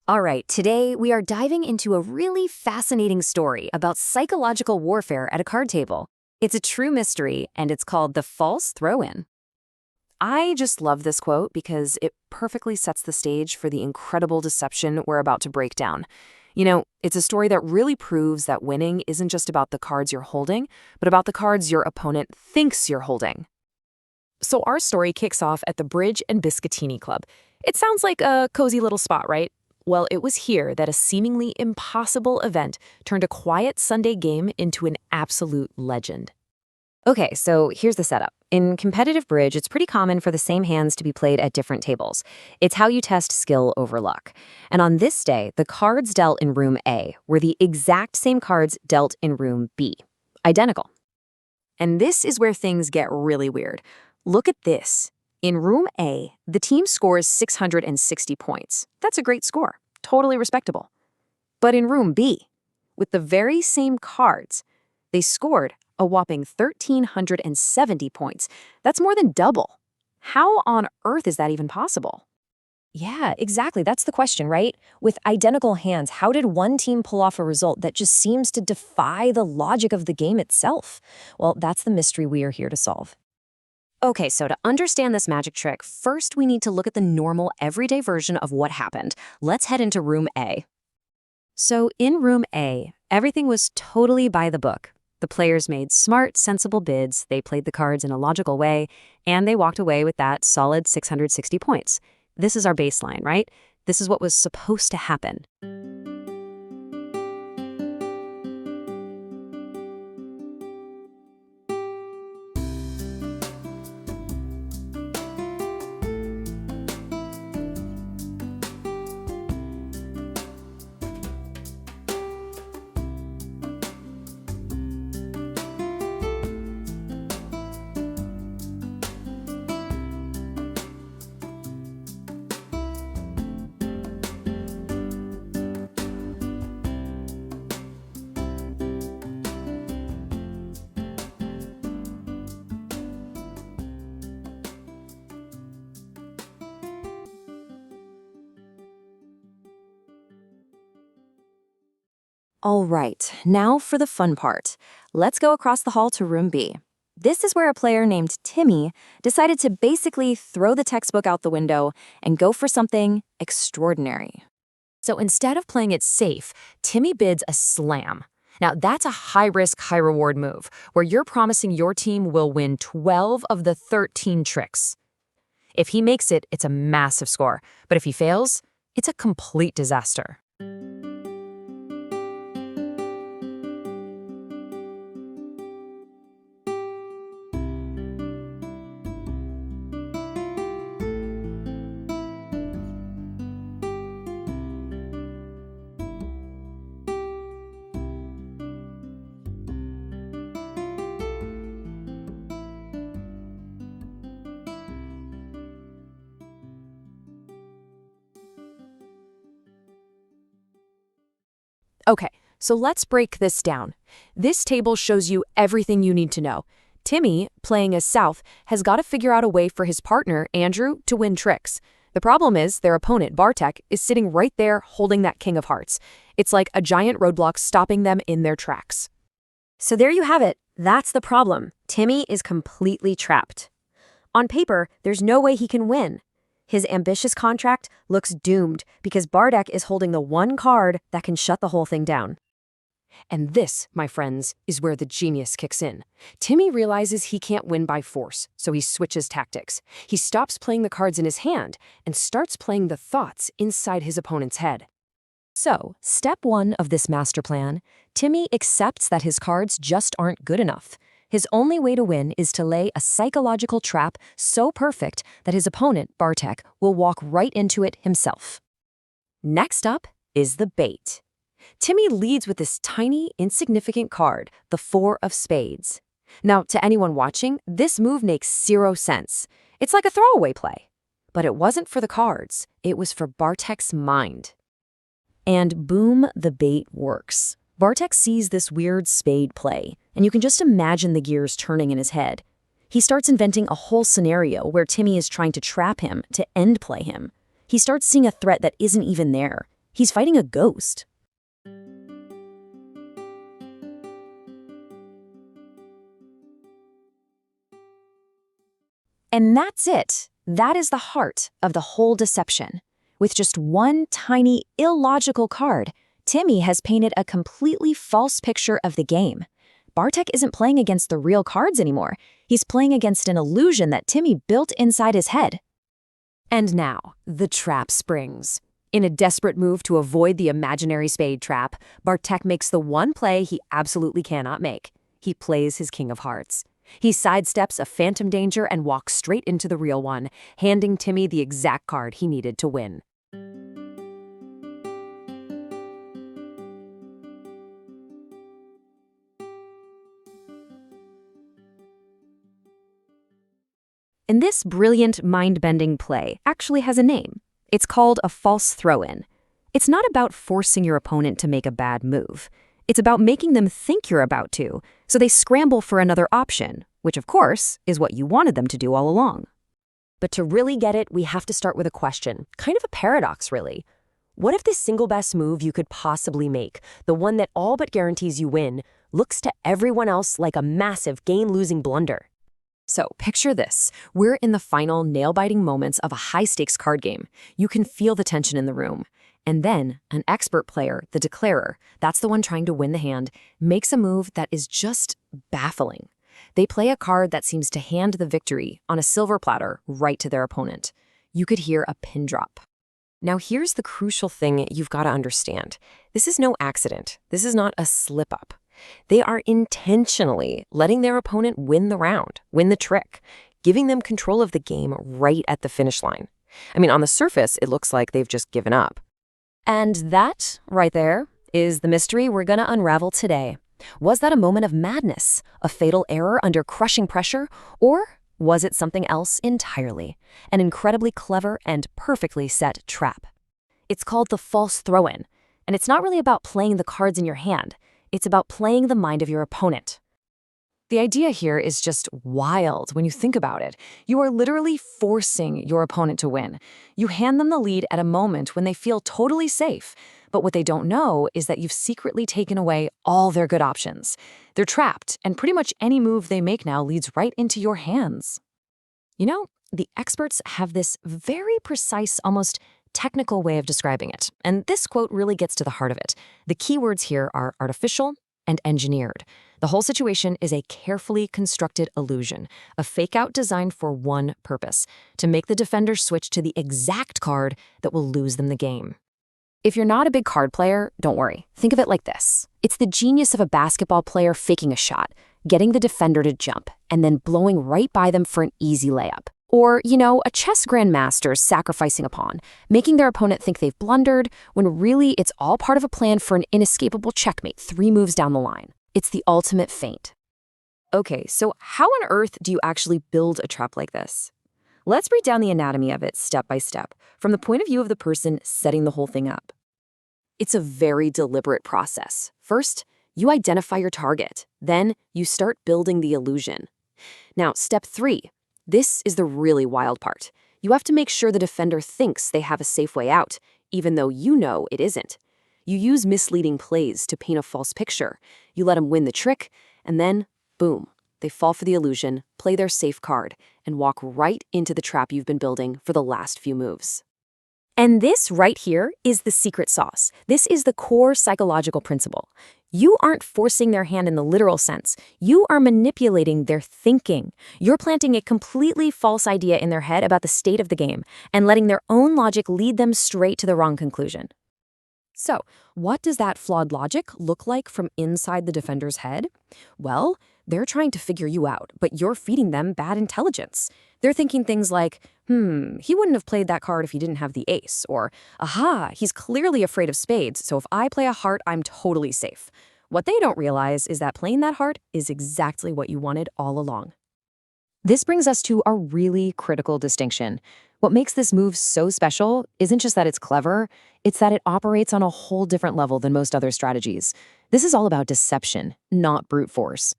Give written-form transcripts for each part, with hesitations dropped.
All right, today we are diving into a really fascinating story about psychological warfare at a card table. It's a true mystery, and it's called The False Throw-In. I just love this quote because it perfectly sets the stage for the incredible deception we're about to break down. It's a story that really proves that winning isn't just about the cards you're holding, but about the cards your opponent thinks you're holding. So our story kicks off at the Bridge and Biscottini Club. It sounds like a cozy little spot, right? Well, it was here that a seemingly impossible event turned a quiet Sunday game into an absolute legend. Okay, so here's the setup. In competitive bridge, it's pretty common for the same hands to be played at different tables. It's how you test skill over luck. And on this day, the cards dealt in room A were the exact same cards dealt in room B. Identical. And this is where things get really weird. Look at this. In room A, the team scores 660 points. That's a great score. Totally respectable. But in room B, with the very same cards, they scored a whopping 1,370 points. That's more than double. How on earth is that even possible? Yeah, exactly. That's the question, right? With identical hands, how did one team pull off a result that just seems to defy the logic of the game itself? Well, that's the mystery we are here to solve. Okay, so to understand this magic trick, first we need to look at the normal, everyday version of what happened. Let's head into room A. So in room A, everything was totally by the book. The players made smart, sensible bids, they played the cards in a logical way, and they walked away with that solid 660 points. This is our baseline, right? This is what was supposed to happen. All right, now for the fun part. Let's go across the hall to room B. This is where a player named Timmy decided to basically throw the textbook out the window and go for something extraordinary. So instead of playing it safe, Timmy bids a slam. Now that's a high-risk, high-reward move, where you're promising your team will win 12 of the 13 tricks. If he makes it, it's a massive score, but if he fails, it's a complete disaster. Okay, so let's break this down. This table shows you everything you need to know. Timmy, playing as South, has got to figure out a way for his partner, Andrew, to win tricks. The problem is their opponent, Bartek, is sitting right there holding that King of Hearts. It's like a giant roadblock stopping them in their tracks. So there you have it. That's the problem. Timmy is completely trapped. On paper, there's no way he can win. His ambitious contract looks doomed because Bartek is holding the one card that can shut the whole thing down. And this, my friends, is where the genius kicks in. Timmy realizes he can't win by force, so he switches tactics. He stops playing the cards in his hand and starts playing the thoughts inside his opponent's head. So, step one of this master plan, Timmy accepts that his cards just aren't good enough. His only way to win is to lay a psychological trap so perfect that his opponent, Bartek, will walk right into it himself. Next up is the bait. Timmy leads with this tiny, insignificant card, the 4 of spades. Now, to anyone watching, this move makes 0 sense. It's like a throwaway play. But it wasn't for the cards. It was for Bartek's mind. And boom, the bait works. Bartek sees this weird spade play, and you can just imagine the gears turning in his head. He starts inventing a whole scenario where Timmy is trying to trap him, to endplay him. He starts seeing a threat that isn't even there. He's fighting a ghost. And that's it. That is the heart of the whole deception. With just one tiny, illogical card, Timmy has painted a completely false picture of the game. Bartek isn't playing against the real cards anymore. He's playing against an illusion that Timmy built inside his head. And now, the trap springs. In a desperate move to avoid the imaginary spade trap, Bartek makes the one play he absolutely cannot make. He plays his king of hearts. He sidesteps a phantom danger and walks straight into the real one, handing Timmy the exact card he needed to win. And this brilliant mind-bending play actually has a name. It's called a false throw-in. It's not about forcing your opponent to make a bad move. It's about making them think you're about to, so they scramble for another option, which of course is what you wanted them to do all along. But to really get it, we have to start with a question, kind of a paradox really. What if the single best move you could possibly make, the one that all but guarantees you win, looks to everyone else like a massive game-losing blunder? So picture this. We're in the final nail-biting moments of a high-stakes card game. You can feel the tension in the room. And then an expert player, the declarer, that's the one trying to win the hand, makes a move that is just baffling. They play a card that seems to hand the victory on a silver platter right to their opponent. You could hear a pin drop. Now here's the crucial thing you've got to understand. This is no accident. This is not a slip-up. They are intentionally letting their opponent win the round, win the trick, giving them control of the game right at the finish line. I mean, on the surface, it looks like they've just given up. And that, right there, is the mystery we're going to unravel today. Was that a moment of madness, a fatal error under crushing pressure, or was it something else entirely? An incredibly clever and perfectly set trap. It's called the false throw-in, and it's not really about playing the cards in your hand. It's about playing the mind of your opponent. The idea here is just wild when you think about it. You are literally forcing your opponent to win. You hand them the lead at a moment when they feel totally safe. But what they don't know is that you've secretly taken away all their good options. They're trapped, and pretty much any move they make now leads right into your hands. You know, the experts have this very precise, almost technical way of describing it. And this quote really gets to the heart of it. The key words here are artificial and engineered. The whole situation is a carefully constructed illusion, a fake-out designed for one purpose, to make the defender switch to the exact card that will lose them the game. If you're not a big card player, don't worry. Think of it like this. It's the genius of a basketball player faking a shot, getting the defender to jump, and then blowing right by them for an easy layup. Or, a chess grandmaster sacrificing a pawn, making their opponent think they've blundered, when really it's all part of a plan for an inescapable checkmate 3 moves down the line. It's the ultimate feint. Okay, so how on earth do you actually build a trap like this? Let's break down the anatomy of it step by step, from the point of view of the person setting the whole thing up. It's a very deliberate process. First, you identify your target. Then, you start building the illusion. Now, step 3. This is the really wild part. You have to make sure the defender thinks they have a safe way out, even though you know it isn't. You use misleading plays to paint a false picture. You let them win the trick, and then, boom, they fall for the illusion, play their safe card, and walk right into the trap you've been building for the last few moves. And this right here is the secret sauce. This is the core psychological principle. You aren't forcing their hand in the literal sense. You are manipulating their thinking. You're planting a completely false idea in their head about the state of the game and letting their own logic lead them straight to the wrong conclusion. So, what does that flawed logic look like from inside the defender's head? Well, they're trying to figure you out, but you're feeding them bad intelligence. They're thinking things like, he wouldn't have played that card if he didn't have the ace, or, aha, he's clearly afraid of spades, so if I play a heart, I'm totally safe. What they don't realize is that playing that heart is exactly what you wanted all along. This brings us to a really critical distinction. What makes this move so special isn't just that it's clever, it's that it operates on a whole different level than most other strategies. This is all about deception, not brute force.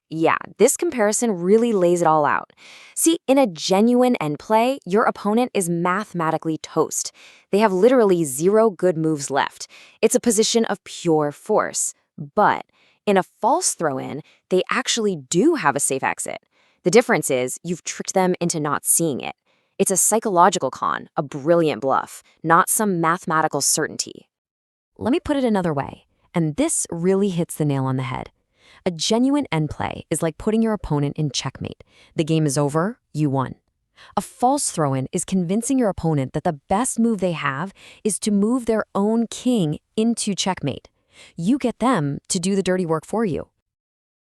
Yeah, this comparison really lays it all out. See, in a genuine end play, your opponent is mathematically toast. They have literally zero good moves left. It's a position of pure force. But in a false throw-in, they actually do have a safe exit. The difference is you've tricked them into not seeing it. It's a psychological con, a brilliant bluff, not some mathematical certainty. Let me put it another way, and this really hits the nail on the head. A genuine end play is like putting your opponent in checkmate. The game is over, you won. A false throw-in is convincing your opponent that the best move they have is to move their own king into checkmate. You get them to do the dirty work for you.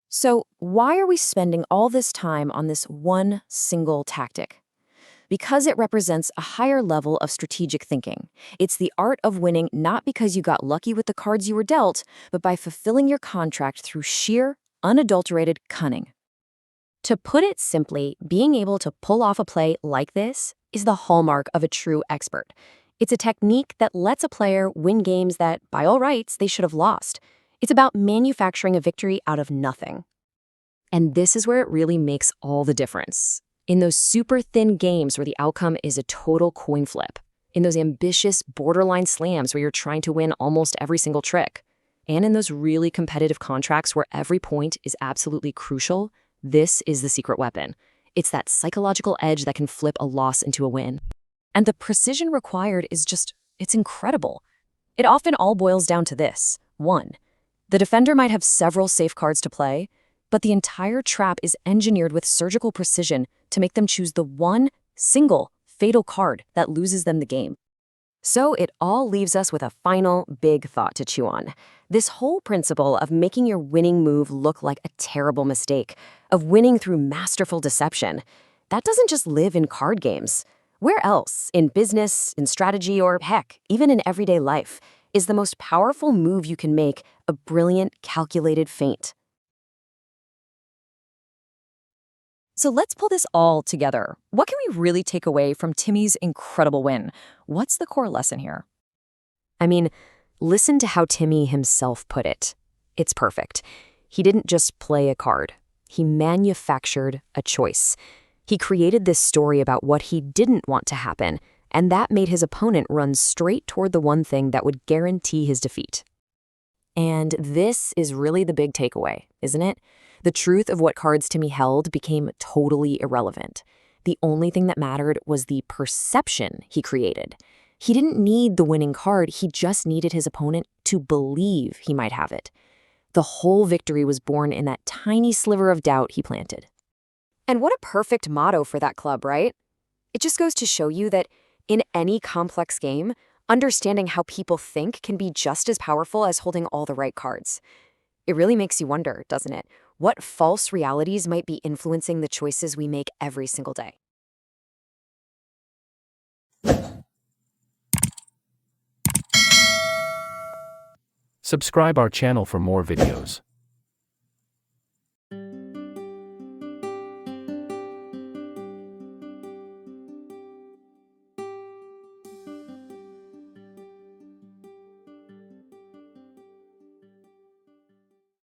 So why are we spending all this time on this one single tactic? Because it represents a higher level of strategic thinking. It's the art of winning not because you got lucky with the cards you were dealt, but by fulfilling your contract through sheer, unadulterated cunning. To put it simply, being able to pull off a play like this is the hallmark of a true expert. It's a technique that lets a player win games that, by all rights, they should have lost. It's about manufacturing a victory out of nothing. And this is where it really makes all the difference. In those super thin games where the outcome is a total coin flip. In those ambitious borderline slams where you're trying to win almost every single trick. And in those really competitive contracts where every point is absolutely crucial, this is the secret weapon. It's that psychological edge that can flip a loss into a win. And the precision required is it's incredible. It often all boils down to this. 1. The defender might have several safe cards to play, but the entire trap is engineered with surgical precision to make them choose the one single fatal card that loses them the game. So it all leaves us with a final big thought to chew on. This whole principle of making your winning move look like a terrible mistake, of winning through masterful deception, that doesn't just live in card games. Where else, in business, in strategy, or heck, even in everyday life, is the most powerful move you can make a brilliant, calculated feint? So let's pull this all together. What can we really take away from Timmy's incredible win? What's the core lesson here? I mean, listen to how Timmy himself put it. It's perfect. He didn't just play a card. He manufactured a choice. He created this story about what he didn't want to happen, and that made his opponent run straight toward the one thing that would guarantee his defeat. And this is really the big takeaway, isn't it? The truth of what cards Timmy held became totally irrelevant. The only thing that mattered was the perception he created. He didn't need the winning card, he just needed his opponent to believe he might have it. The whole victory was born in that tiny sliver of doubt he planted. And what a perfect motto for that club, right? It just goes to show you that in any complex game, understanding how people think can be just as powerful as holding all the right cards. It really makes you wonder, doesn't it? What false realities might be influencing the choices we make every single day? Subscribe our channel for more videos.